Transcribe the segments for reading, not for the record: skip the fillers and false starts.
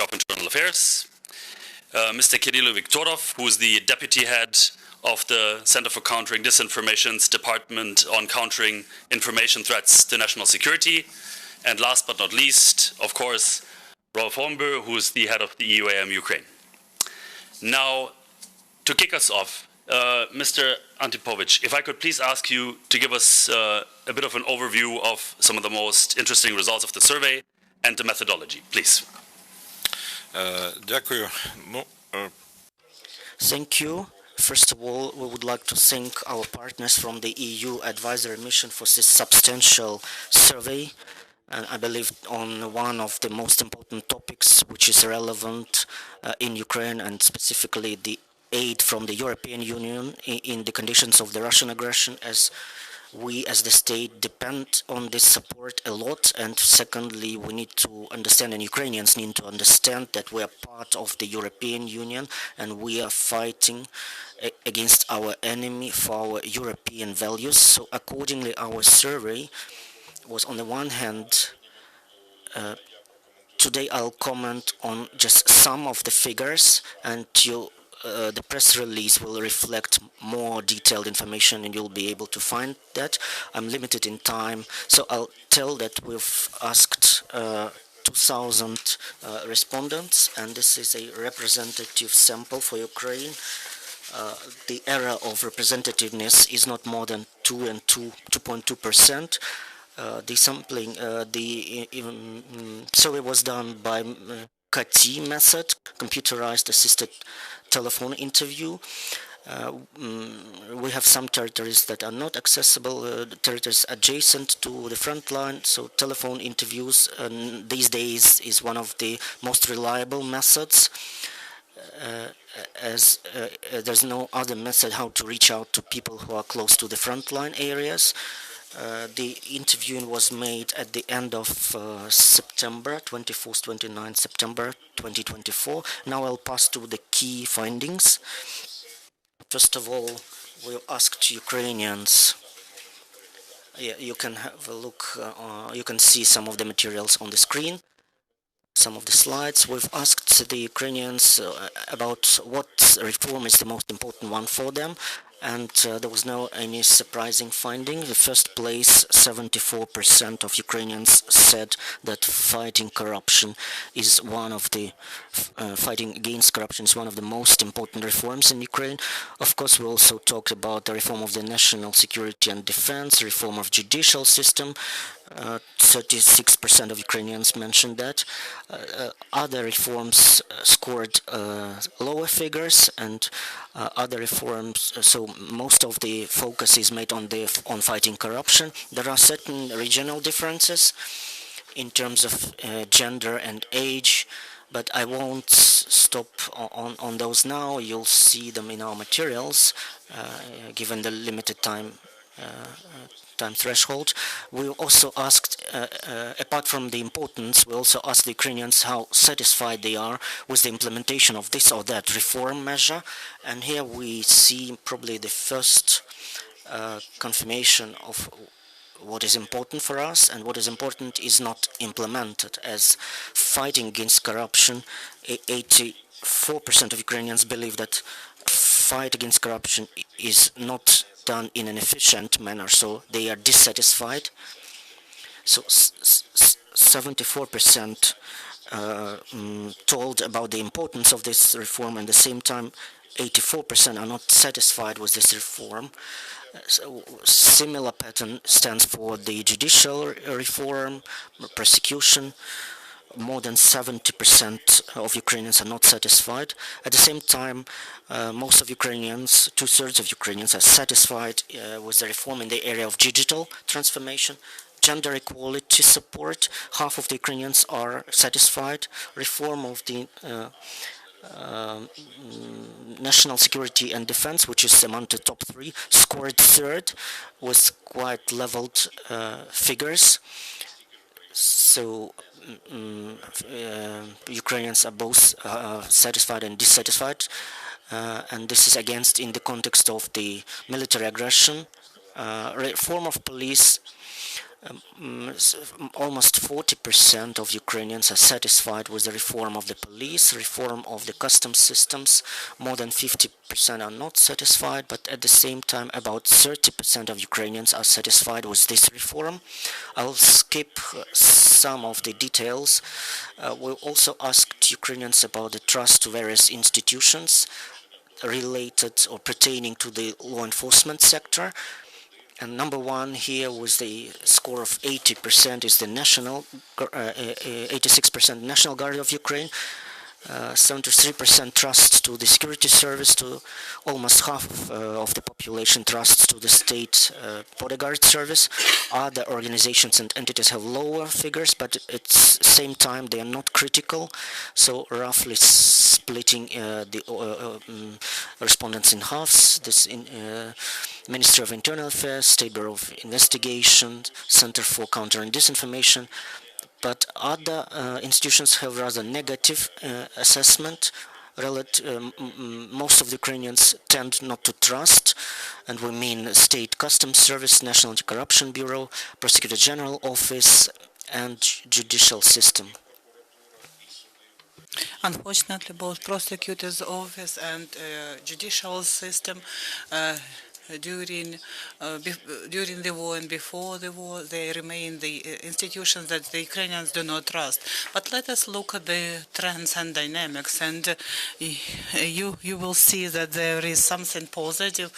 of Internal Affairs, Mr. Kyrylo Viktorov, who is the deputy head of the Center for Countering Disinformation's Department on Countering Information Threats to National Security, and last but not least, of course, Rolf Holmbo, who is the head of the EUAM Ukraine. Now, to kick us off, Mr. Antypovych, if I could please ask you to give us a bit of an overview of some of the most interesting results of the survey and the methodology, please. Thank you. First of all, we would like to thank our partners from the EU Advisory Mission for this substantial survey, and I believe on one of the most important topics which is relevant in Ukraine, and specifically the aid from the European Union in the conditions of the Russian aggression, as we as the state depend on this support a lot. And secondly, we need to understand, and Ukrainians need to understand, that we are part of the European Union and we are fighting against our enemy for our European values. So accordingly, our survey was, on the one hand, today I'll comment on just some of the figures, and the press release will reflect more detailed information and you'll be able to find that. I'm limited in time, so I'll tell that we've asked 2,000 respondents, and this is a representative sample for Ukraine. The error of representativeness is not more than 2.2%. The sampling, the survey was done by CAT method, computerized assisted telephone interview. We have some territories that are not accessible, territories adjacent to the front line, so telephone interviews these days is one of the most reliable methods, as there's no other method how to reach out to people who are close to the front line areas. The interviewing was made at the end of September, 24th, 29th September 2024. Now I'll pass to the key findings. First of all, we asked Ukrainians. You can have a look, you can see some of the materials on the screen, some of the slides. We've asked the Ukrainians about what reform is the most important one for them, and there was no any surprising finding. The first place, 74% of Ukrainians said that fighting corruption is one of the fighting against corruption is one of the most important reforms in Ukraine. Of course, we also talked about the reform of the national security and defense, reform of judicial system. 36% of Ukrainians mentioned that. Other reforms scored lower figures, and other reforms, so most of the focus is made on fighting corruption. There are certain regional differences in terms of gender and age, but I won't stop on those now. You'll see them in our materials, given the limited time threshold. We also asked, apart from the importance, we also asked the Ukrainians how satisfied they are with the implementation of this or that reform measure. And here we see probably the first confirmation of what is important for us, and what is important is not implemented. As fighting against corruption, 84% of Ukrainians believe that fight against corruption is not done in an efficient manner, so they are dissatisfied. So 74% told about the importance of this reform, and at the same time 84% are not satisfied with this reform. So similar pattern stands for the judicial reform, prosecution. More than 70% of Ukrainians are not satisfied. At the same time, most of Ukrainians, 2/3 of Ukrainians, are satisfied with the reform in the area of digital transformation. Gender equality support, half of the Ukrainians are satisfied. Reform of the national security and defense, which is among the top 3, scored 3rd with quite leveled figures. So Ukrainians are both satisfied and dissatisfied, and this is against in the context of the military aggression. Reform of police, Almost 40% of Ukrainians are satisfied with the reform of the police, reform of the customs systems. More than 50% are not satisfied, but at the same time, about 30% of Ukrainians are satisfied with this reform. I'll skip some of the details. We also asked Ukrainians about the trust to various institutions related or pertaining to the law enforcement sector. And number one here with the score of 80% is the 86% National Guard of Ukraine, 73% trusts to the security service, to almost half of the population trusts to the state bodyguard service. Other organizations and entities have lower figures, but at the same time they are not critical, so roughly splitting the respondents in halves. This Ministry of Internal Affairs, State Bureau of Investigation, Center for Counter and Disinformation, but other institutions have rather negative assessment. Most of the Ukrainians tend not to trust, and we mean State Customs Service, National Anti-Corruption Bureau, Prosecutor General Office, and judicial system. Unfortunately, both prosecutor's office and judicial system during the war and before the war, they remain the institutions that the Ukrainians do not trust. But let us look at the trends and dynamics, and you will see that there is something positive.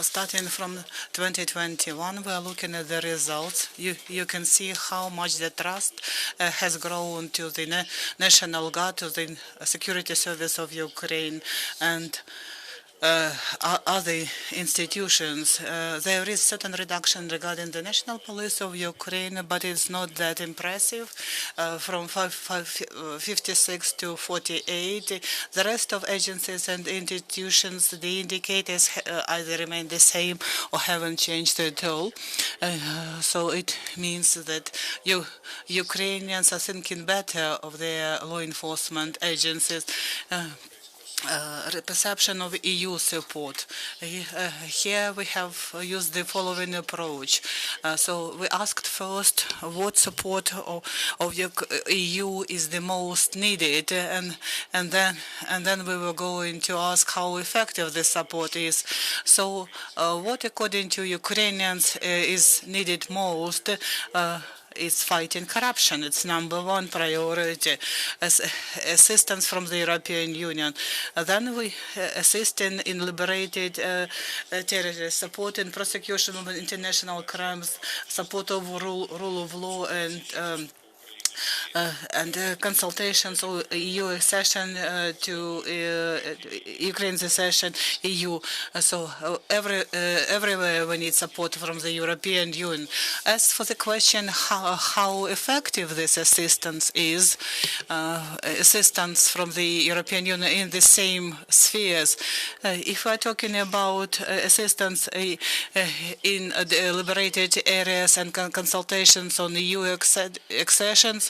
Starting from 2021, we are looking at the results. You can see how much the trust has grown to the National Guard, to the Security Service of Ukraine, and other institutions. There is certain reduction regarding the National Police of Ukraine, but it's not that impressive. From 56 to 48, the rest of agencies and institutions, the indicators either remain the same or haven't changed at all. So it means that Ukrainians are thinking better of their law enforcement agencies. Perception of EU support. Here we have used the following approach. So we asked first what support of EU is the most needed, and then we were going to ask how effective this support is. So what according to Ukrainians is needed most is fighting corruption. It's number one priority. Assistance from the European Union. Then we assist in liberated territories, support in prosecution of international crimes, support of rule of law, and consultations or EU accession to Ukraine's accession EU. So everywhere we need support from the European Union. As for the question how effective this assistance is, assistance from the European Union in the same spheres. If we're talking about assistance in the liberated areas and consultations on EU accessions,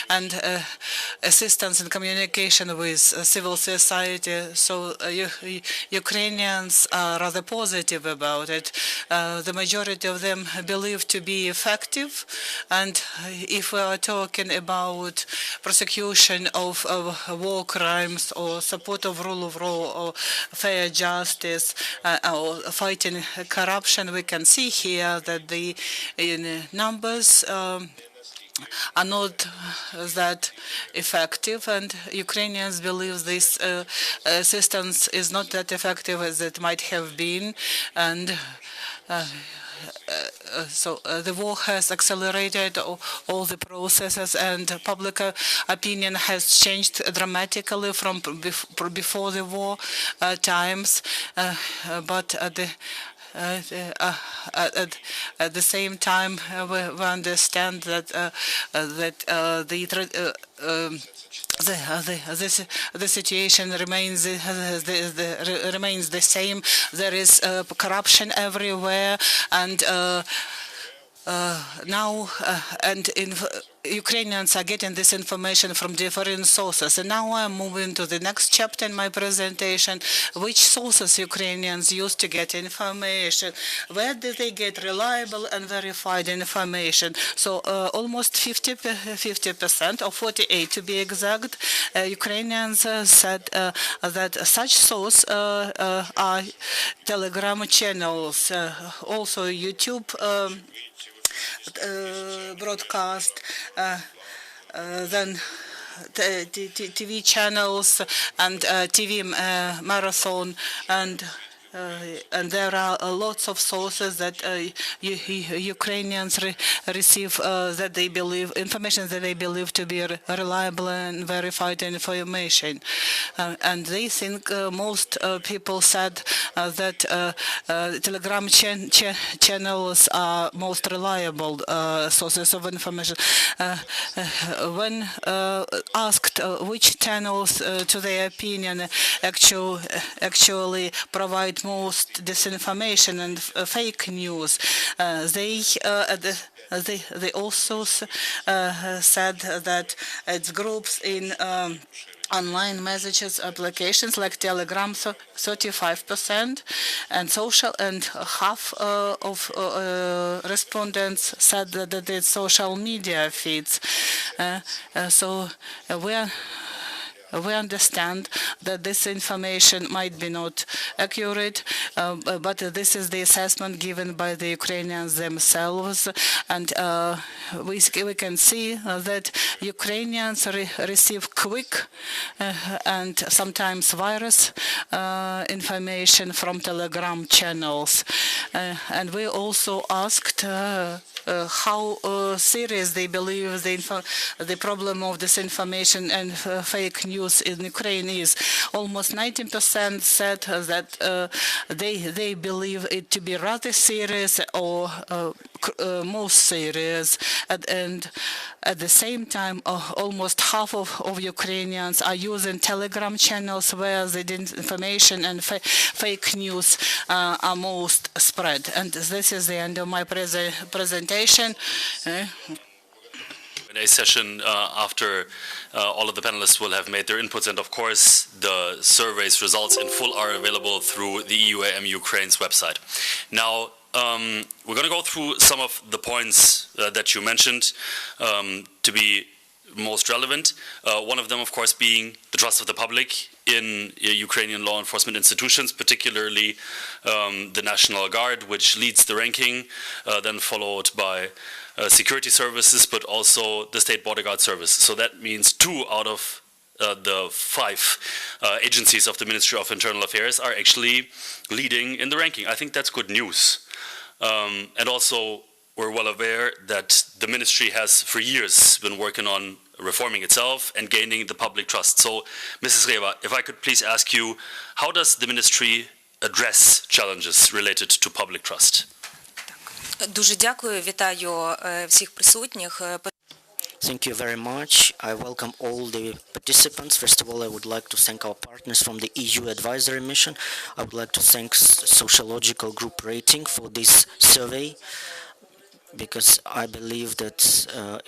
and assistance in communication with civil society. So Ukrainians are rather positive about it. The majority of them believe to be effective. And if we are talking about prosecution of war crimes or support of rule of law or fair justice or fighting corruption, we can see here that the numbers are not that effective, and Ukrainians believe this assistance is not that effective as it might have been, and so the war has accelerated all the processes, and public opinion has changed dramatically from before the war times, but at the same time, we understand that the situation remains the same. There is corruption everywhere, and now and in Ukrainians are getting this information from different sources. And now I'm moving to the next chapter in my presentation, which sources Ukrainians use to get information. Where do they get reliable and verified information? So almost 50%, or 48 to be exact, Ukrainians said that such source are Telegram channels, also YouTube broadcast, then TV channels and TV marathon, and there are lots of sources that Ukrainians receive that they believe information that they believe to be reliable and verified information, and they think most people said that Telegram channels are most reliable sources of information. When asked which channels, to their opinion, actually provide most disinformation and fake news, they also said that it's groups in online messages applications like Telegram, 35%, and social, and half of respondents said that it's social media feeds. So we understand that this information might be not accurate, but this is the assessment given by the Ukrainians themselves, and we can see that Ukrainians receive quick and sometimes virus information from Telegram channels, and we also asked how serious they believe the problem of disinformation and fake news in Ukraine is. Almost 19% said that they believe it to be rather serious or most serious, and at the same time, almost half of Ukrainians are using Telegram channels where the disinformation and fake news are most spread. And this is the end of my presentation. A session after all of the panelists will have made their inputs, and of course the survey's results in full are available through the EUAM Ukraine's website. Now we're going to go through some of the points that you mentioned to be most relevant. One of them, of course, being the trust of the public in Ukrainian law enforcement institutions, particularly the National Guard, which leads the ranking, then followed by security services, but also the State Bodyguard Service. So that means 2 out of the 5 agencies of the Ministry of Internal Affairs are actually leading in the ranking. I think that's good news. And also, we're well aware that the ministry has for years been working on reforming itself and gaining the public trust. So, Mrs. Reva, if I could please ask you, how does the ministry address challenges related to public trust? Дуже дякую, вітаю всіх присутніх. Thank you very much. I welcome all the participants. First of all, I would like to thank our partners from the EU Advisory Mission. I would like to thank Sociological Group Rating for this survey, because I believe that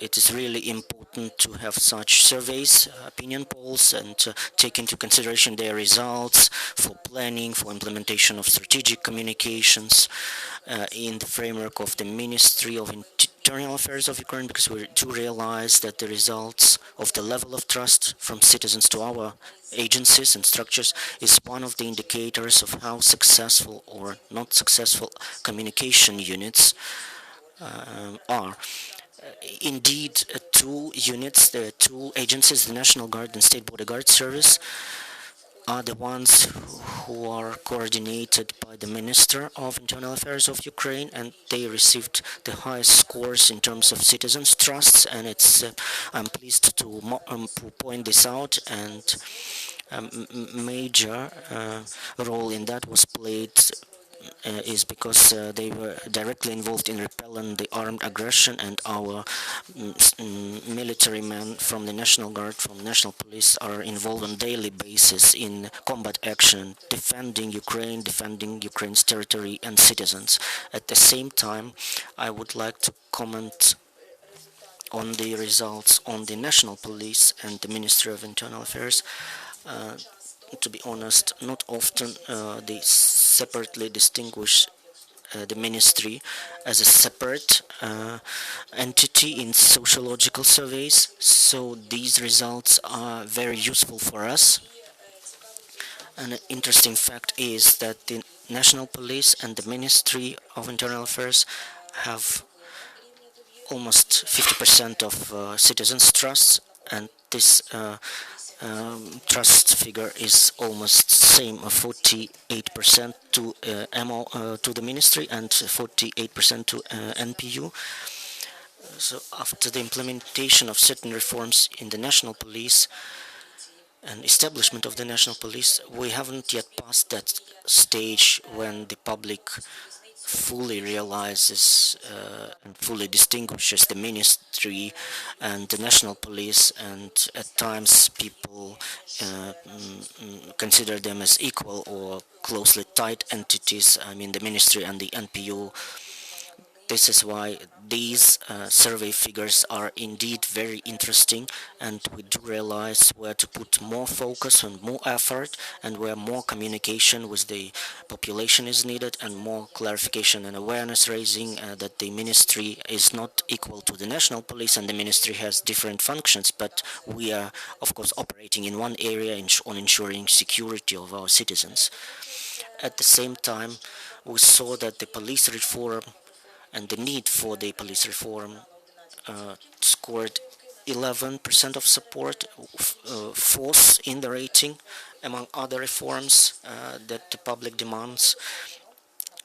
it is really important to have such surveys, opinion polls, and take into consideration their results for planning, for implementation of strategic communications in the framework of the Ministry of Internal Affairs of Ukraine, because we do realize that the results of the level of trust from citizens to our agencies and structures is one of the indicators of how successful or not successful communication units are. Indeed, 2 units, the 2 agencies, the National Guard and State Bodyguard Service, are the ones who are coordinated by the Minister of Internal Affairs of Ukraine, and they received the highest scores in terms of citizens' trusts, and it's I'm pleased to point this out, and a major role in that was played is because they were directly involved in repelling the armed aggression, and our military men from the National Guard, from the National Police, are involved on a daily basis in combat action, defending Ukraine's territory and citizens. At the same time, I would like to comment on the results on the national police and the Ministry of Internal Affairs, to be honest, not often they separately distinguish the ministry as a separate entity in sociological surveys. So these results are very useful for us. An interesting fact is that the National Police and the Ministry of Internal Affairs have almost 50% of citizens' trust, and this trust figure is almost same, 48% to to the ministry and 48% to NPU. So after the implementation of certain reforms in the national police and establishment of the national police, we haven't yet passed that stage when the public fully realizes and fully distinguishes the ministry and the national police, and at times people consider them as equal or closely tied entities, I mean the ministry and the NPU. This is why these survey figures are indeed very interesting, and we do realize where to put more focus and more effort, and where more communication with the population is needed, and more clarification and awareness raising that the ministry is not equal to the national police, and the ministry has different functions, but we are of course operating in one area on ensuring security of our citizens. At the same time, we saw that the police reform and the need for the police reform scored 11% of support, fourth in the rating, among other reforms that the public demands.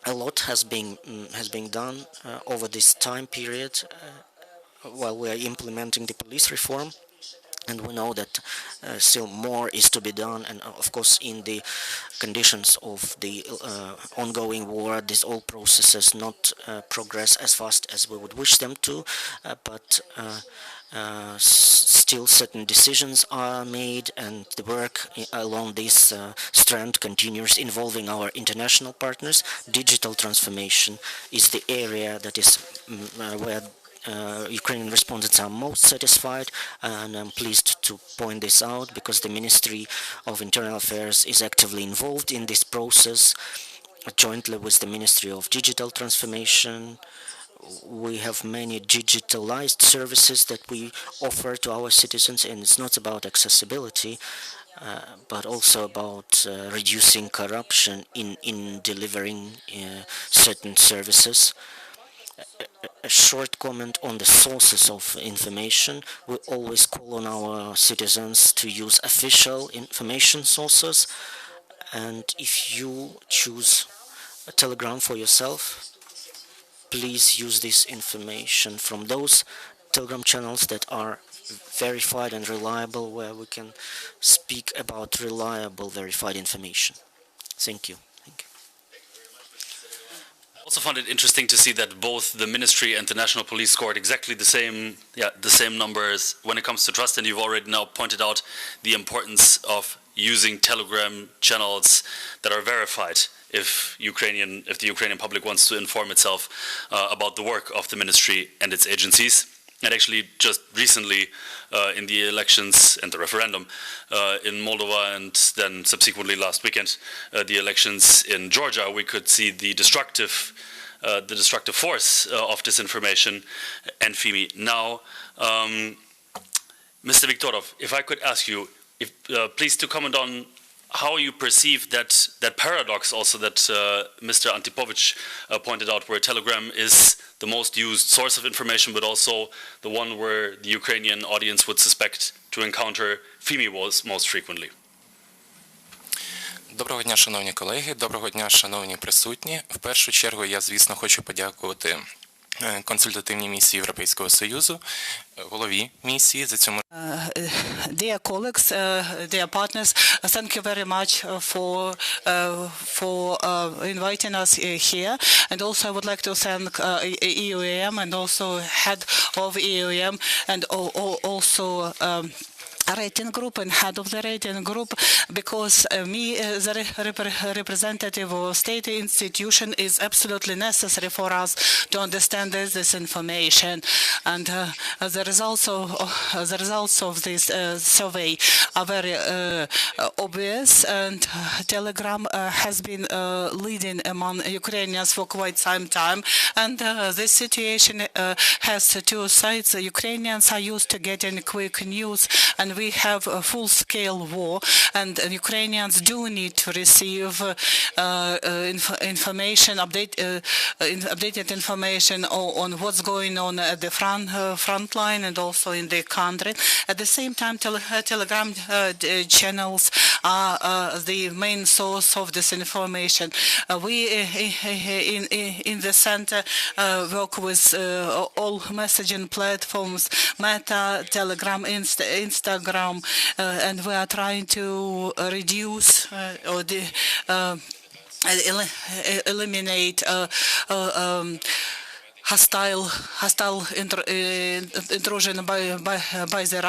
A lot has been done over this time period while we are implementing the police reform. And we know that still more is to be done, and of course in the conditions of the ongoing war, these all processes not progress as fast as we would wish them to, but still certain decisions are made, and the work along this strand continues, involving our international partners. Digital transformation is the area that is where Ukrainian respondents are most satisfied, and I'm pleased to point this out because the Ministry of Internal Affairs is actively involved in this process jointly with the Ministry of Digital Transformation. We have many digitalized services that we offer to our citizens, and it's not about accessibility but also about reducing corruption in delivering certain services. A short comment on the sources of information. We always call on our citizens to use official information sources, and if you choose a Telegram for yourself, please use this information from those Telegram channels that are verified and reliable, where we can speak about reliable, verified information. Thank you. Also found it interesting to see that both the ministry and the national police scored exactly the same numbers when it comes to trust, and you've already now pointed out the importance of using Telegram channels that are verified if the Ukrainian public wants to inform itself about the work of the ministry and its agencies. And actually, just recently, in the elections and the referendum in Moldova, and then subsequently last weekend, the elections in Georgia, we could see the destructive force of disinformation and FIMI. Now, Mr. Viktorov, if I could ask you, please to comment on how you perceive that paradox also that Mr. Antypovych pointed out, where Telegram is the most used source of information, but also the one where the Ukrainian audience would suspect to encounter FIMI most frequently. Доброго дня, шановні колеги, доброго дня, шановні присутні. В першу чергу я, звісно, хочу подякувати консультативній місії Європейського Союзу, голові місії за цьому. Dear colleagues, dear partners, thank you very much for inviting us here. And also I would like to thank EUAM and also head of EUAM, and also rating group and head of the rating group, because me as a representative of state institution is absolutely necessary for us to understand this information. And the results of this survey are very obvious, and Telegram has been leading among Ukrainians for quite some time. And this situation has two sides. Ukrainians are used to getting quick news, and we have a full-scale war, and Ukrainians do need to receive information, updated information on what's going on at the front line and also in the country. At the same time, Telegram channels are the main source of this information. We in the center work with all messaging platforms, Meta, Telegram, Instagram, and we are trying to reduce or eliminate hostile intrusion by the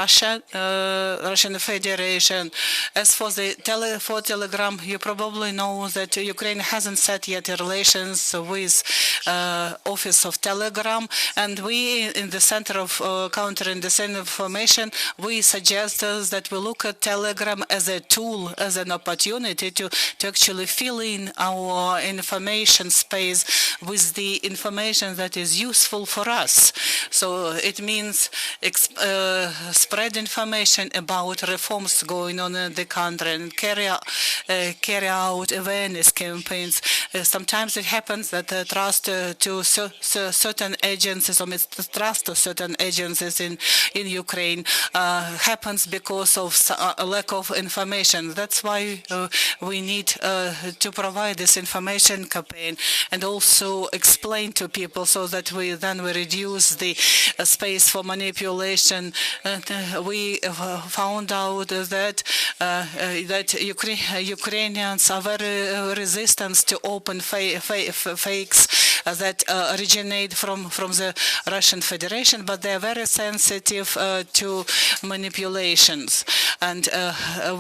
Russian Federation. As for the Telegram, you probably know that Ukraine hasn't set yet relations with Office of Telegram, and we in the Center of Countering Disinformation, we suggest that we look at Telegram as a tool, as an opportunity to actually fill in our information space with the information that is useful for us. So it means spread information about reforms going on in the country and carry out awareness campaigns. Sometimes it happens that trust to certain agencies or mistrust to certain agencies in Ukraine happens because of a lack of information. That's why we need to provide this information campaign and also explain to people so that we reduce the space for manipulation. We found out that Ukrainians are very resistant to open fakes that originate from the Russian Federation, but they are very sensitive to manipulations. And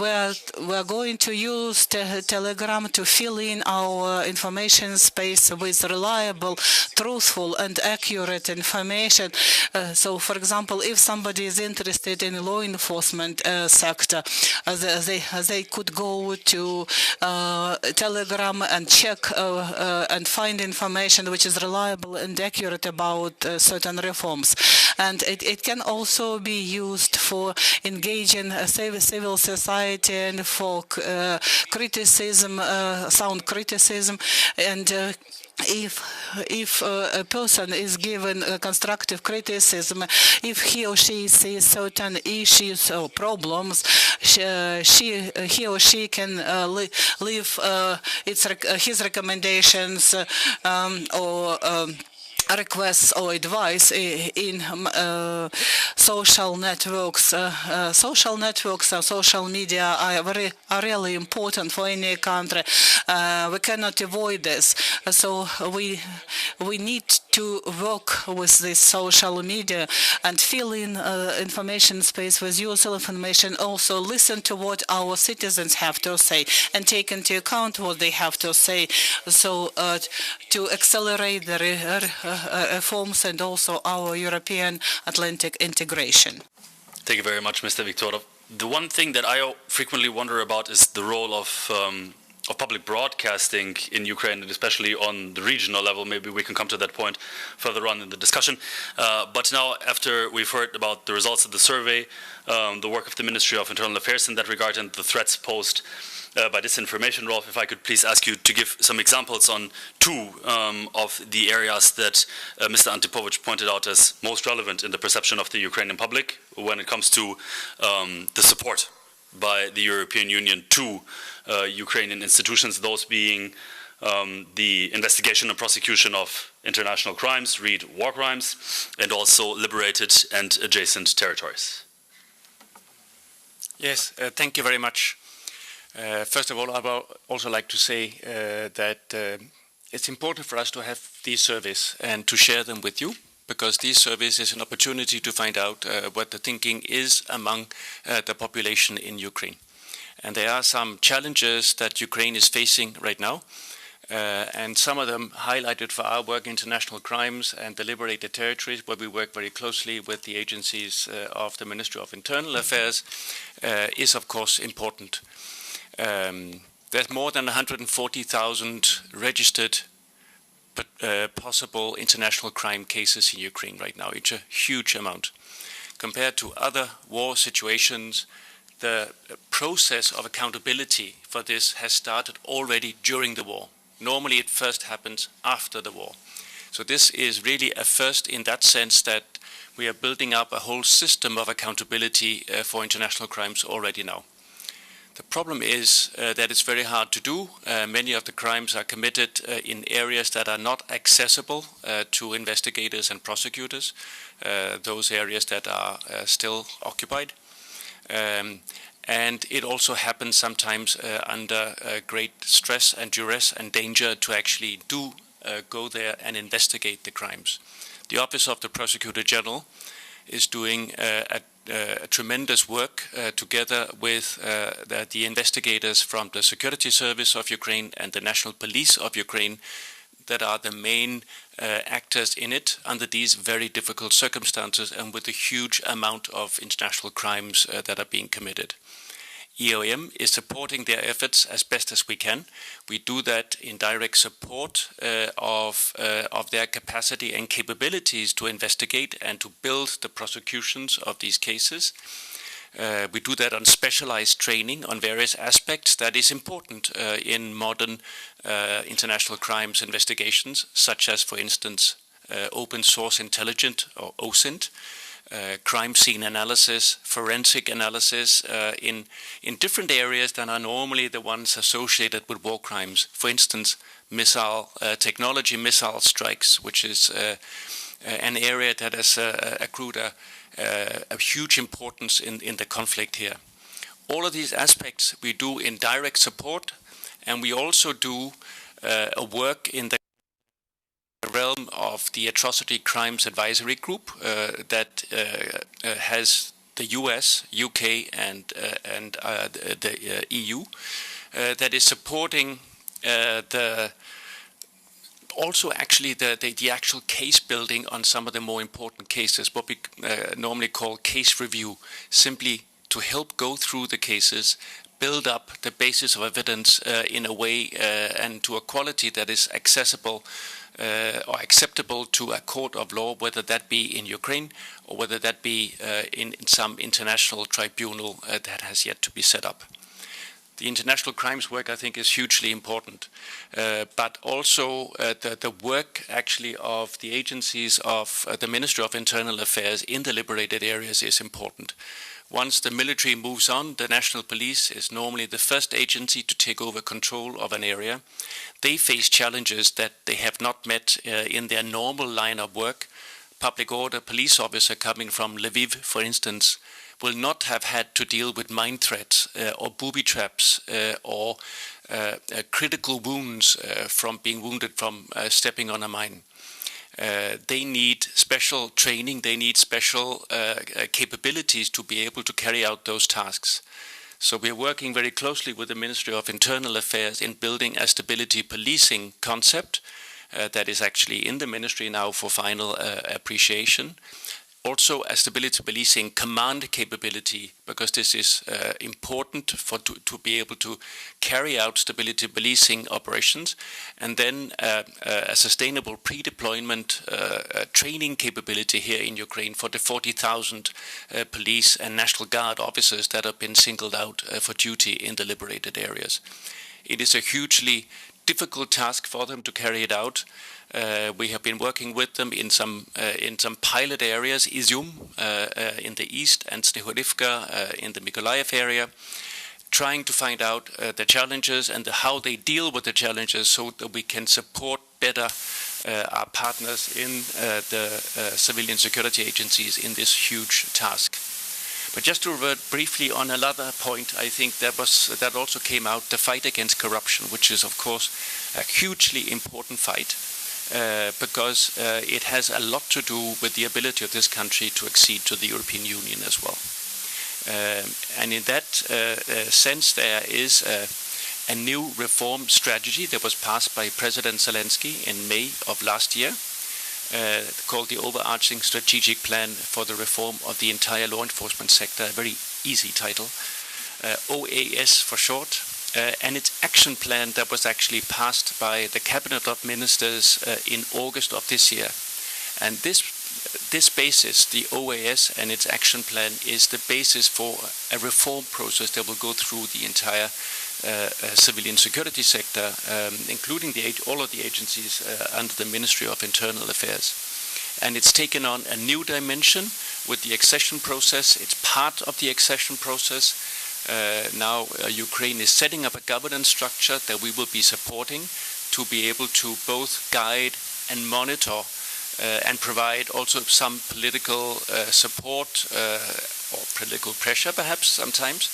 we are going to use Telegram to fill in our information space with reliable, truthful, and accurate information. So, for example, if somebody is interested in law enforcement sector, they could go to Telegram and check and find information which is reliable and accurate about certain reforms. And it can also be used for engaging civil society and for criticism, sound criticism, and if a person is given constructive criticism, if he or she sees certain issues or problems, he or she can leave his recommendations or requests or advice in social networks. Social networks and social media are really important for any country. We cannot avoid this. So we need to work with this social media and fill in information space with useful information. Also listen to what our citizens have to say and take into account what they have to say. So to accelerate the reforms and also our European Atlantic integration. Thank you very much, Mr. Viktorov. The one thing that I frequently wonder about is the role of public broadcasting in Ukraine, and especially on the regional level. Maybe we can come to that point further on in the discussion. But now, after we've heard about the results of the survey, the work of the Ministry of Internal Affairs in that regard, and the threats posed by disinformation, Rolf, if I could please ask you to give some examples on two of the areas that Mr. Antypovych pointed out as most relevant in the perception of the Ukrainian public when it comes to the support by the European Union to Ukrainian institutions, those being the investigation and prosecution of international crimes, read war crimes, and also liberated and adjacent territories. Yes, thank you very much. First of all, I would also like to say that it's important for us to have these surveys and to share them with you, because these surveys is an opportunity to find out what the thinking is among the population in Ukraine. And there are some challenges that Ukraine is facing right now, and some of them highlighted for our work in international crimes and the liberated territories, where we work very closely with the agencies of the Ministry of Internal Affairs, is of course important. There's more than 140,000 registered possible international crime cases in Ukraine right now. It's a huge amount. Compared to other war situations, the process of accountability for this has started already during the war. Normally it first happens after the war. So this is really a first in that sense that we are building up a whole system of accountability for international crimes already now. The problem is that it's very hard to do. Many of the crimes are committed in areas that are not accessible to investigators and prosecutors, those areas that are still occupied. And it also happens sometimes under great stress and duress and danger to actually go there and investigate the crimes. The Office of the Prosecutor General is doing a tremendous work together with the investigators from the Security Service of Ukraine and the National Police of Ukraine that are the main actors in it under these very difficult circumstances and with a huge amount of international crimes that are being committed. EUAM is supporting their efforts as best as we can. We do that in direct support of their capacity and capabilities to investigate and to build the prosecutions of these cases. We do that on specialized training on various aspects that is important in modern international crimes investigations, such as, for instance, open source intelligence or OSINT, crime scene analysis, forensic analysis in different areas that are normally the ones associated with war crimes. For instance, missile technology, missile strikes, which is an area that has accrued a huge importance in the conflict here. All of these aspects we do in direct support, and we also do a work in the realm of the Atrocity Crimes Advisory Group that has the US, UK, and the EU that is supporting also actually the actual case building on some of the more important cases, what we normally call case review, simply to help go through the cases, build up the basis of evidence in a way and to a quality that is accessible or acceptable to a court of law, whether that be in Ukraine or whether that be in some international tribunal that has yet to be set up. The international crimes work, I think, is hugely important, but also the work actually of the agencies of the Ministry of Internal Affairs in the liberated areas is important. Once the military moves on, the National Police is normally the first agency to take over control of an area. They face challenges that they have not met in their normal line of work. Public order police officer coming from Lviv, for instance, will not have had to deal with mine threats or booby traps or critical wounds from being wounded from stepping on a mine. They need special training, they need special capabilities to be able to carry out those tasks. So we are working very closely with the Ministry of Internal Affairs in building a stability policing concept that is actually in the ministry now for final appreciation. Also a stability policing command capability, because this is important to be able to carry out stability policing operations, and then a sustainable pre-deployment training capability here in Ukraine for the 40,000 police and National Guard officers that have been singled out for duty in the liberated areas. It is a hugely difficult task for them to carry it out. We have been working with them in some pilot areas, Izium in the east and Snehorivka in the Mykolaiv area, trying to find out the challenges and how they deal with the challenges so that we can support better our partners in the civilian security agencies in this huge task. But just to revert briefly on another point, I think that also came out, the fight against corruption, which is of course a hugely important fight. because it has a lot to do with the ability of this country to accede to the European Union as well. And in that sense, there is a new reform strategy that was passed by President Zelensky in May of last year, called the Overarching Strategic Plan for the Reform of the Entire Law Enforcement Sector, a very easy title, OAS for short, and its action plan that was actually passed by the Cabinet of Ministers in August of this year. And this basis, the OAS and its action plan, is the basis for a reform process that will go through the entire civilian security sector, including all of the agencies under the Ministry of Internal Affairs. And it's taken on a new dimension with the accession process. It's part of the accession process. Now Ukraine is setting up a governance structure that we will be supporting to be able to both guide and monitor and provide also some political support or political pressure perhaps sometimes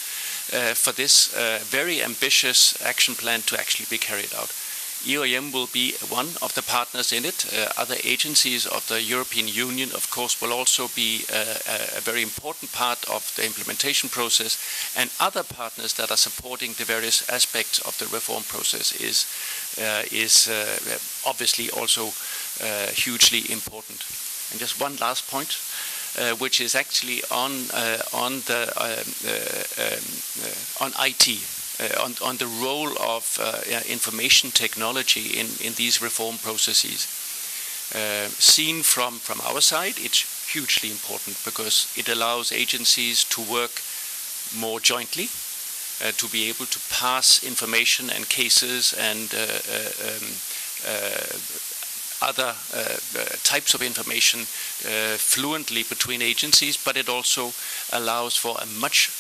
for this very ambitious action plan to actually be carried out. EUAM will be one of the partners in it. Other agencies of the European Union, of course, will also be a very important part of the implementation process, and other partners that are supporting the various aspects of the reform process is obviously also hugely important. And just one last point, which is actually on IT. On the role of information technology in these reform processes. Seen from our side, it's hugely important because it allows agencies to work more jointly, to be able to pass information and cases and other types of information fluently between agencies, but it also allows for a much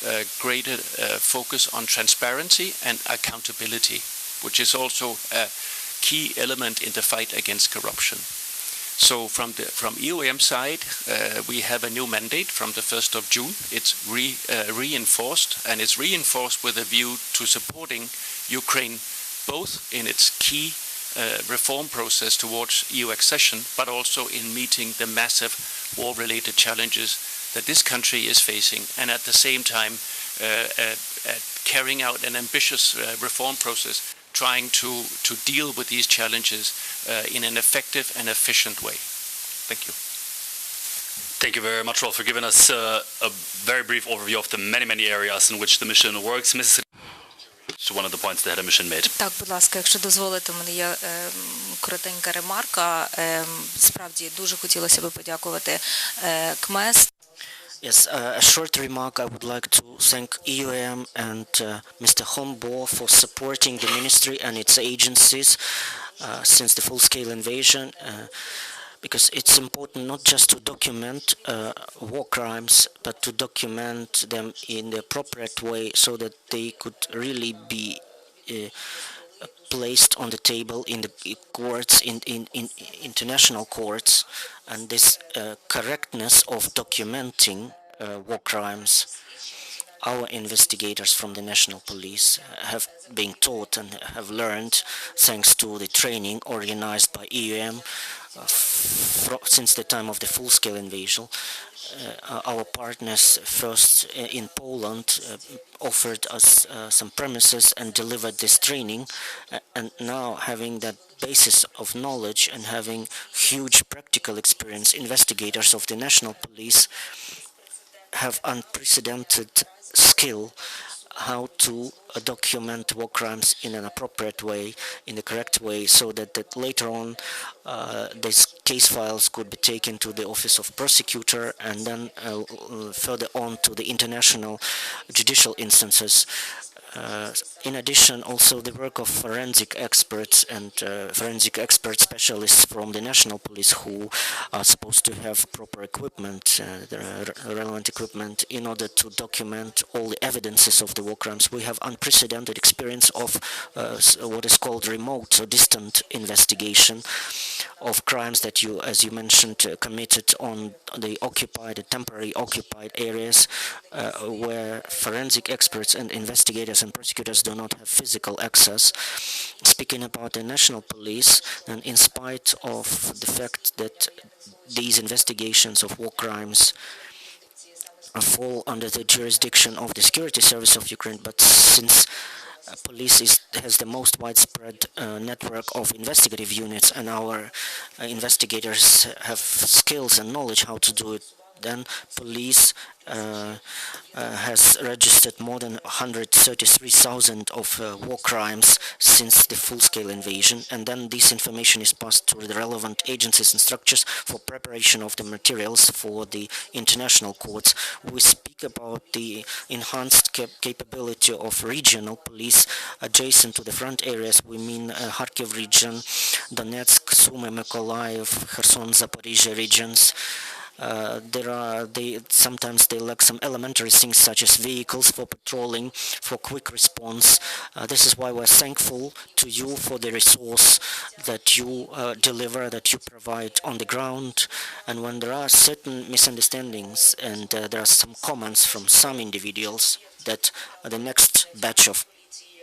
greater focus on transparency and accountability, which is also a key element in the fight against corruption. So from EUAM side, we have a new mandate from the 1st of June. It's reinforced, and it's reinforced with a view to supporting Ukraine both in its key reform process towards EU accession, but also in meeting the massive war-related challenges that this country is facing, and at the same time carrying out an ambitious reform process, trying to deal with these challenges in an effective and efficient way. Thank you. Thank you very much, Rolf, for giving us a very brief overview of the many areas in which the mission works. Mrs. One of the points that the mission made. Так, будь ласка, якщо дозволите, у мене є коротенька ремарка. Справді, дуже хотілося б подякувати КМЕС. Yes, a short remark. I would like to thank EUAM and Mr. Holmbo for supporting the ministry and its agencies since the full-scale invasion, because it's important not just to document war crimes, but to document them in the appropriate way so that they could really be placed on the table in the courts, in international courts, and this correctness of documenting war crimes. Our investigators from the national police have been taught and have learned, thanks to the training organized by EUAM since the time of the full-scale invasion. Our partners first in Poland offered us some premises and delivered this training, and now having that basis of knowledge and having huge practical experience, investigators of the national police have unprecedented skill how to document war crimes in an appropriate way, in the correct way, so that later on these case files could be taken to the office of prosecutor and then further on to the international judicial instances. In addition, also the work of forensic experts and forensic expert specialists from the national police who are supposed supposed to have proper equipment, relevant equipment, in order to document all the evidences of the war crimes. We have unprecedented experience of what is called remote or distant investigation of crimes that you, as you mentioned, committed on the temporary occupied areas where forensic experts and investigators and prosecutors do not have physical access. Speaking about the national police, and in spite of the fact that these investigations of war crimes fall under the jurisdiction of the security service of Ukraine, but since police has the most widespread network of investigative units, and our investigators have skills and knowledge how to do it, then police has registered more than 133,000 of war crimes since the full-scale invasion, and then this information is passed to the relevant agencies and structures for preparation of the materials for the international courts. We speak about the enhanced capability of regional police adjacent to the front areas. We mean Kharkiv region, Donetsk, Sumy, Mykolaiv, Kherson, Zaporizhia regions. Sometimes they lack some elementary things such as vehicles for patrolling, for quick response. This is why we're thankful to you for the resource that you deliver, that you provide on the ground. And when there are certain misunderstandings and there are some comments from some individuals that the next batch of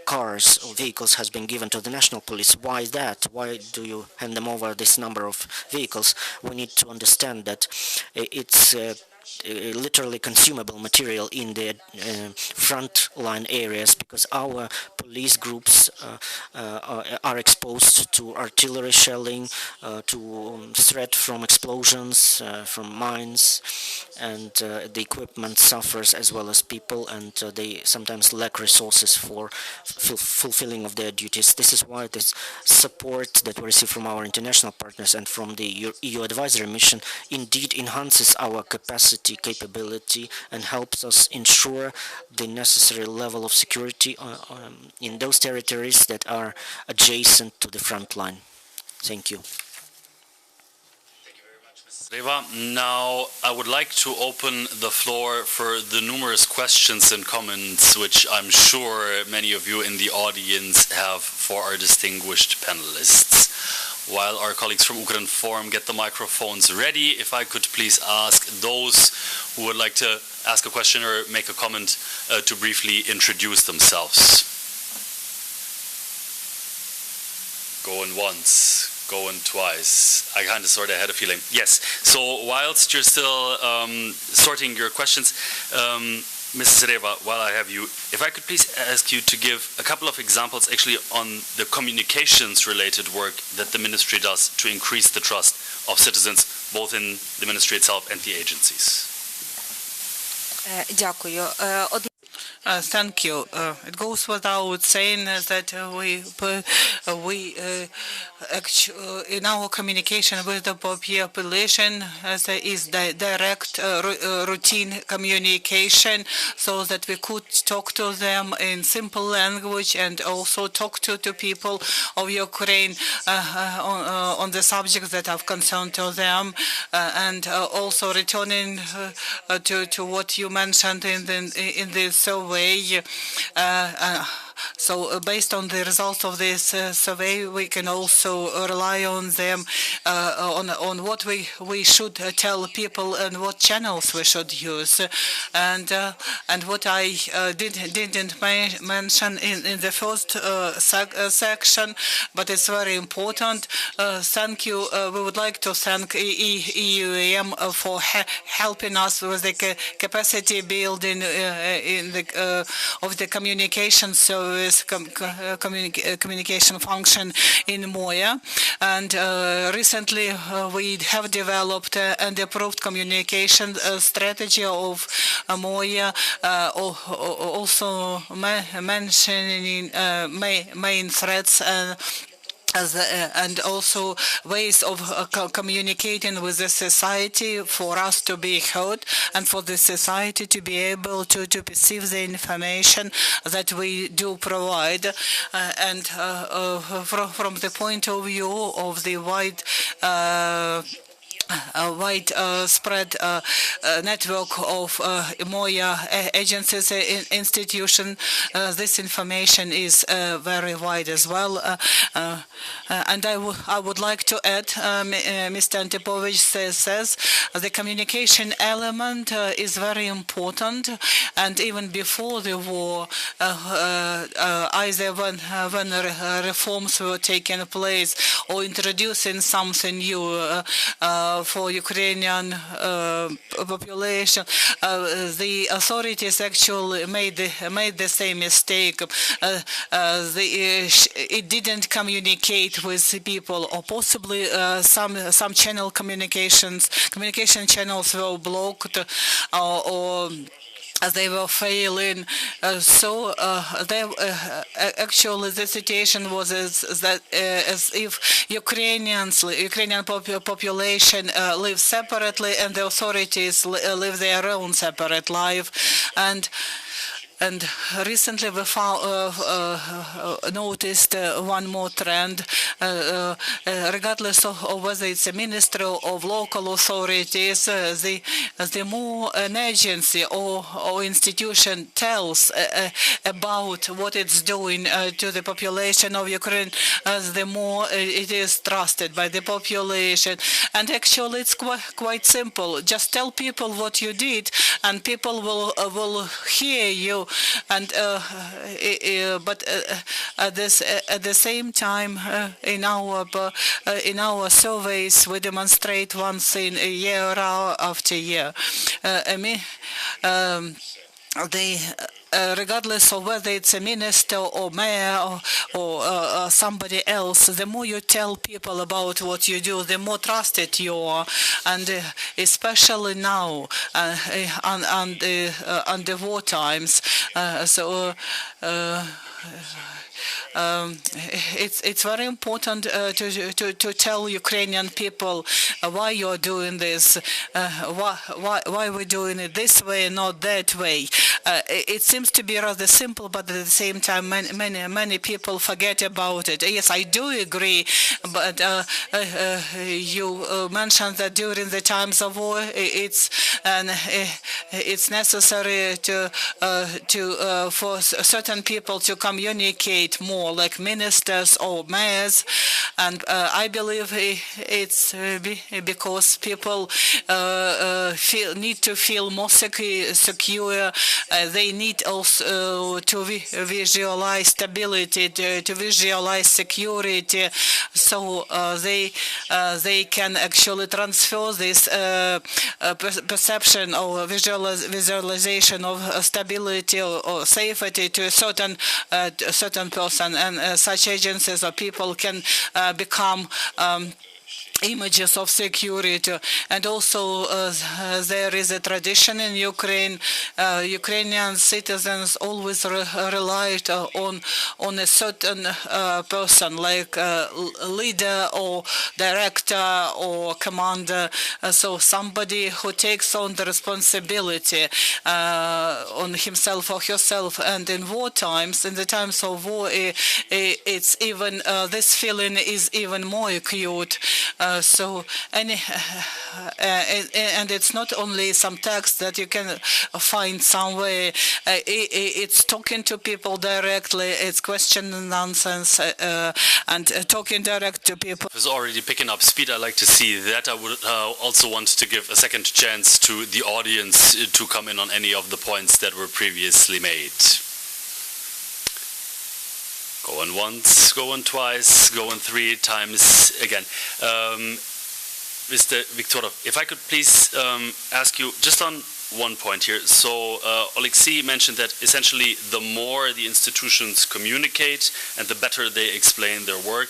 cars or vehicles has been given to the national police. Why is that? Why do you hand them over this number of vehicles? We need to understand that it's literally consumable material in the front line areas, because our police groups are exposed to artillery shelling, to threat from explosions, from mines, and the equipment suffers as well as people, and they sometimes lack resources for fulfilling of their duties. This is why this support that we receive from our international partners and from the EU advisory mission indeed enhances our capability and helps us ensure the necessary level of security in those territories that are adjacent to the front line. Thank you. Thank you very much, Mrs. Reva. Now, I would like to open the floor for the numerous questions and comments which I'm sure many of you in the audience have for our distinguished panelists. While our colleagues from Ukrinform get the microphones ready, if I could please ask those who would like to ask a question or make a comment to briefly introduce themselves. Going once, going twice. I kind of sort of had a feeling. Yes, so whilst you're still sorting your questions, Mrs. Reva, while I have you, if I could please ask you to give a couple of examples actually on the communications-related work that the ministry does to increase the trust of citizens, both in the ministry itself and the agencies. Дякую. Thank you. It goes without saying that in our communication with the population is the direct routine communication, so that we could talk to them in simple language and also talk to people of Ukraine on the subjects that are of concern to them, and also returning to what you mentioned in this survey. So based on the results of this survey, we can also rely on them on what we should tell people and what channels we should use. And what I didn't mention in the first section, but it's very important. Thank you. We would like to thank EUAM for helping us with the capacity building of the communication service, communication function in Moya. And recently we have developed and approved communication strategy of Moya, also mentioning main threats and also ways of communicating with the society for us to be heard and for the society to be able to perceive the information that we do provide. And from the point of view of the wide widespread network of MOIA agencies and institutions. This information is very wide as well. And I would like to add, Mr. Antypovych says the communication element is very important, and even before the war, either when reforms were taking place or introducing something new for Ukrainian population, the authorities actually made the same mistake. It didn't communicate with people, or possibly some communication channels were blocked, or they were failing. Actually the situation was as if Ukrainian population live separately and the authorities live their own separate life. And recently we noticed one more trend, regardless of whether it's a ministry of local authorities, the more an agency or institution tells about what it's doing to the population of Ukraine, the more it is trusted by the population. And actually it's quite simple. Just tell people what you did and people will hear you. And but at the same time, in our surveys, we demonstrate one thing year after year. Regardless of whether it's a minister or mayor or somebody else, the more you tell people about what you do, the more trusted you are, and especially now on the war times. It's very important to tell Ukrainian people why you're doing this, why we're doing it this way and not that way. It seems to be rather simple, but at the same time, many people forget about it. Yes, I do agree, but you mentioned that during the times of war, it's necessary for certain people to communicate more, like ministers or mayors, and I believe it's because people need to feel more secure. They need also to visualize stability, to visualize security, so they can actually transfer this perception or visualization of stability or safety to a certain person, and such agencies or people can become images of security. And also there is a tradition in Ukraine. Ukrainian citizens always relied on a certain person, like leader or director or commander, so somebody who takes on the responsibility on himself or herself. And in war times, in the times of war, it's even this feeling is even more acute. And it's not only some text that you can find somewhere. It's talking to people directly. It's question and nonsense, and talking direct to people. It's already picking up speed. I like to see that. I would also want to give a second chance to the audience to come in on any of the points that were previously made. Going once, going twice, going 3 times again. Mr. Viktorov, if I could please ask you just on one point here. So Oleksiy mentioned that essentially the more the institutions communicate and the better they explain their work,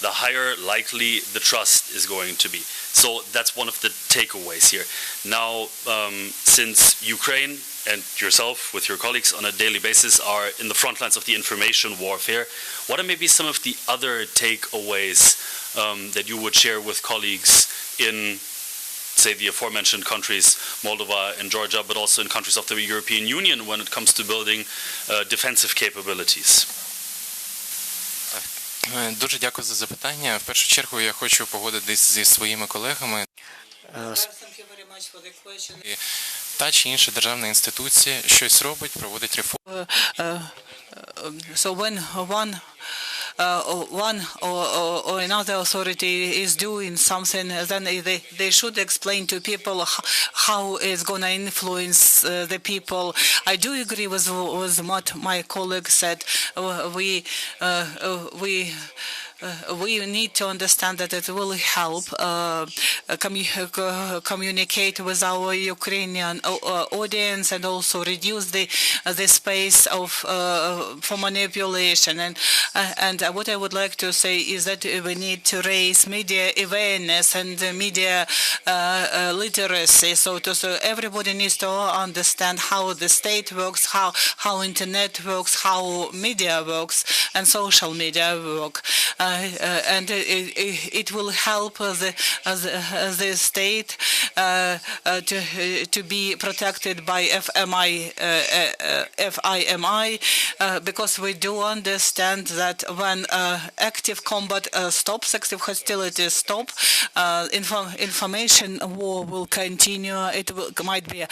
the higher likely the trust is going to be. So that's one of the takeaways here. Now, since Ukraine and yourself with your colleagues on a daily basis are in the front lines of the information warfare, what are maybe some of the other takeaways that you would share with colleagues in, say, the aforementioned countries, Moldova and Georgia, but also in countries of the European Union when it comes to building defensive capabilities? Дуже дякую за запитання. В першу чергу я хочу погодитись зі своїми колегами. Thank you very much for the question. Та чи інша державна інституція щось робить, проводить реформи. So when one or another authority is doing something, then they should explain to people how it's going to influence the people. I do agree with what my colleague said. We need to understand that it will help communicate with our Ukrainian audience and also reduce the space for manipulation. And what I would like to say is that we need to raise media awareness and media literacy. So everybody needs to understand how the state works, how internet works, how media works, and social media work. And it will help the state to be protected by FIMI, because we do understand that when active combat stops, active hostilities stop, information war will continue. It might be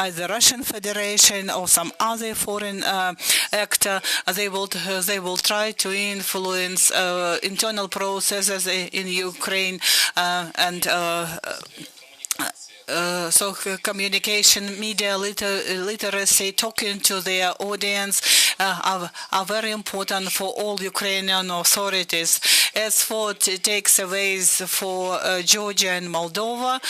either Russian Federation or some other foreign actor. They will try to influence internal processes in Ukraine so communication, media literacy, talking to their audience are very important for all Ukrainian authorities. As for takeaways for Georgia and Moldova,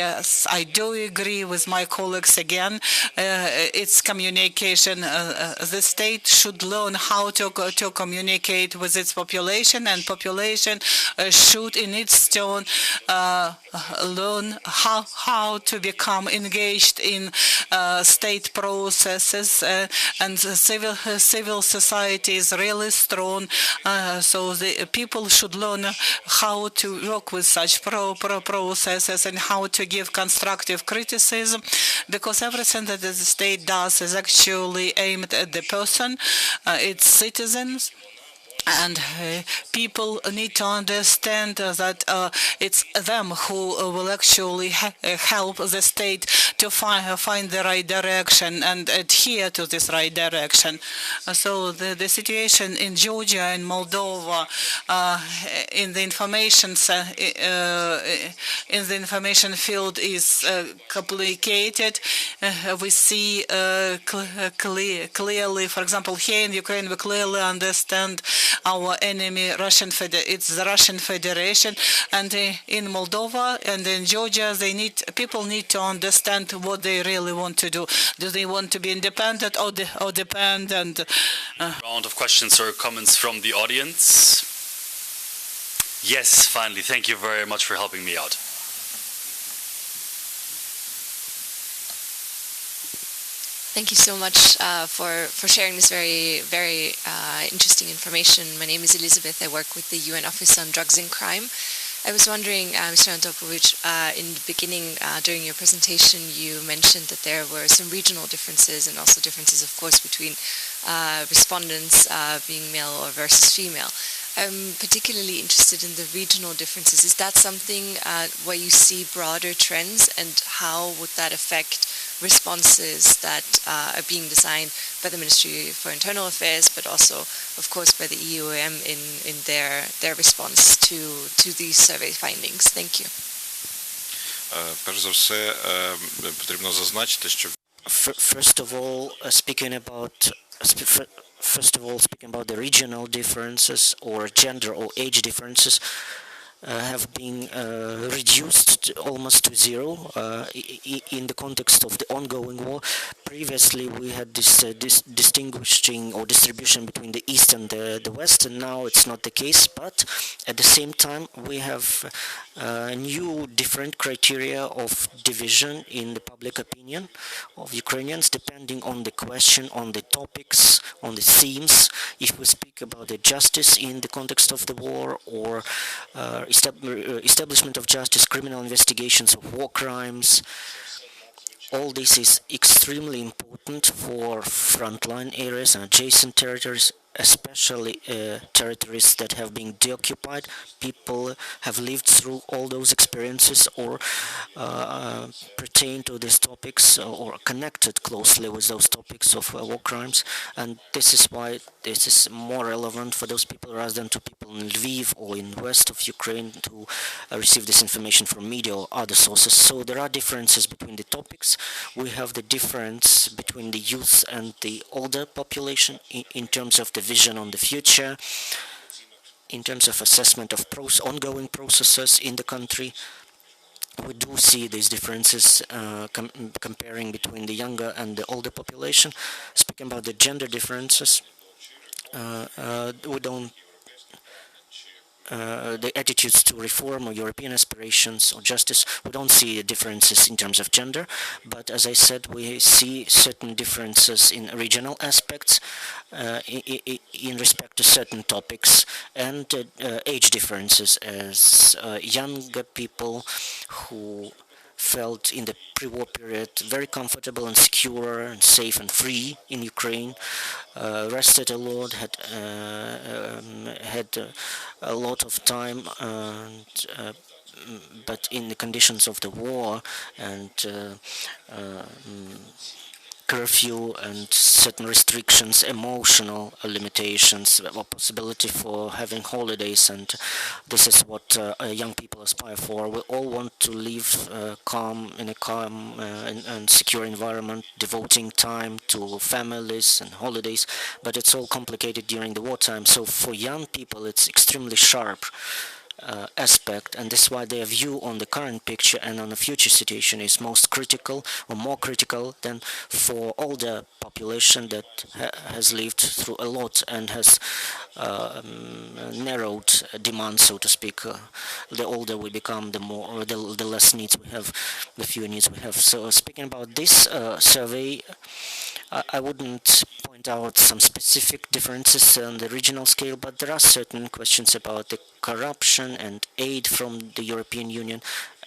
yes, I do agree with my colleagues again. It's communication. The state should learn how to communicate with its population, and population should in its turn learn how to become engaged in state processes, and civil society is really strong. So the people should learn how to work with such processes and how to give constructive criticism, because everything that the state does is actually aimed at the person, its citizens. And people need to understand that it's them who will actually help the state to find the right direction and adhere to this right direction. So the situation in Georgia and Moldova in the information field is complicated. We see clearly, for example, here in Ukraine, we clearly understand our enemy, it's the Russian Federation, and in Moldova and in Georgia, people need to understand what they really want to do. Do they want to be independent or dependent? Round of questions or comments from the audience. Yes, finally. Thank you very much for helping me out. Thank you so much for sharing this very interesting information. My name is Elizabeth. I work with the UN Office on Drugs and Crime. I was wondering, Mr. Antypovych, in the beginning, during your presentation, you mentioned that there were some regional differences and also differences, of course, between respondents being male or versus female. I'm particularly interested in the regional differences. Is that something where you see broader trends, and how would that affect responses that are being designed by the Ministry for Internal Affairs, but also, of course, by the EUAM in their response to these survey findings? Thank you. Перш за все, потрібно зазначити, що First of all, speaking about the regional differences or gender or age differences have been reduced almost to zero in the context of the ongoing war. Previously, we had this distinguishing or distribution between the East and the West, and now it's not the case. But at the same time, we have new different criteria of division in the public opinion of Ukrainians, depending on the question, on the topics, on the themes. If we speak about the justice in the context of the war, or establishment of justice, criminal investigations of war crimes, all this is extremely important for frontline areas and adjacent territories, especially territories that have been deoccupied. People have lived through all those experiences or pertain to these topics or connected closely with those topics of war crimes. And this is why this is more relevant for those people rather than to people in Lviv or in west of Ukraine to receive this information from media or other sources. So there are differences between the topics. We have the difference between the youth and the older population in terms of the vision on the future, in terms of assessment of ongoing processes in the country. We do see these differences comparing between the younger and the older population. Speaking about the gender differences, we don't the attitudes to reform or European aspirations or justice, we don't see differences in terms of gender, but as I said, we see certain differences in regional aspects in respect to certain topics, and age differences, as younger people who felt in the pre-war period very comfortable and secure and safe and free in Ukraine, rested a lot, had a lot of time, and, but in the conditions of the war and curfew and certain restrictions, emotional limitations, or possibility for having holidays, and this is what young people aspire for. We all want to live in a calm and secure environment, devoting time to families and holidays, but it's all complicated during the wartime. So for young people, it's extremely sharp aspect, and that's why their view on the current picture and on the future situation is most critical or more critical than for older population that has lived through a lot and has narrowed demand, so to speak. The older we become, the less needs we have, the fewer needs we have. So speaking about this survey, I wouldn't point out some specific differences on the regional scale, but there are certain questions about the corruption and aid from the European Union,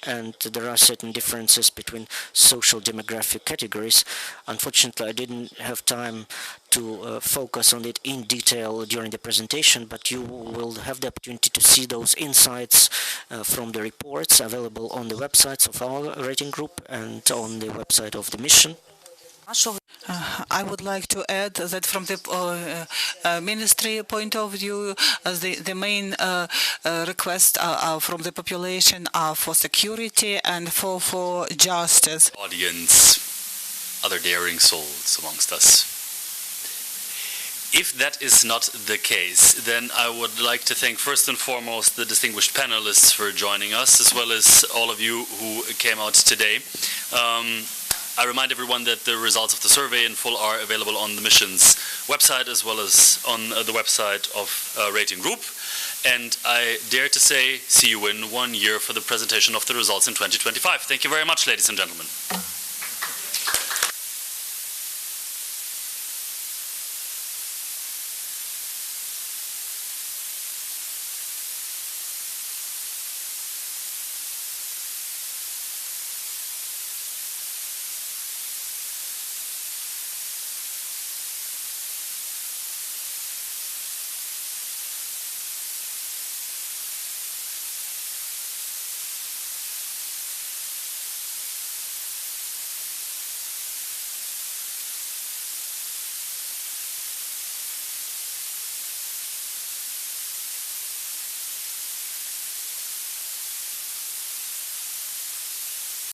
and there are certain differences between social demographic categories. Unfortunately, I didn't have time to focus on it in detail during the presentation, but you will have the opportunity to see those insights from the reports available on the websites of our rating group and on the website of the mission. I would like to add that from the ministry point of view, the main requests from the population are for security and for justice. Audience, other daring souls amongst us. If that is not the case, then I would like to thank first and foremost the distinguished panelists for joining us, as well as all of you who came out today. I remind everyone that the results of the survey in full are available on the mission's website as well as on the website of Rating Group. And I dare to say, see you in 1 year for the presentation of the results in 2025. Thank you very much, ladies and gentlemen.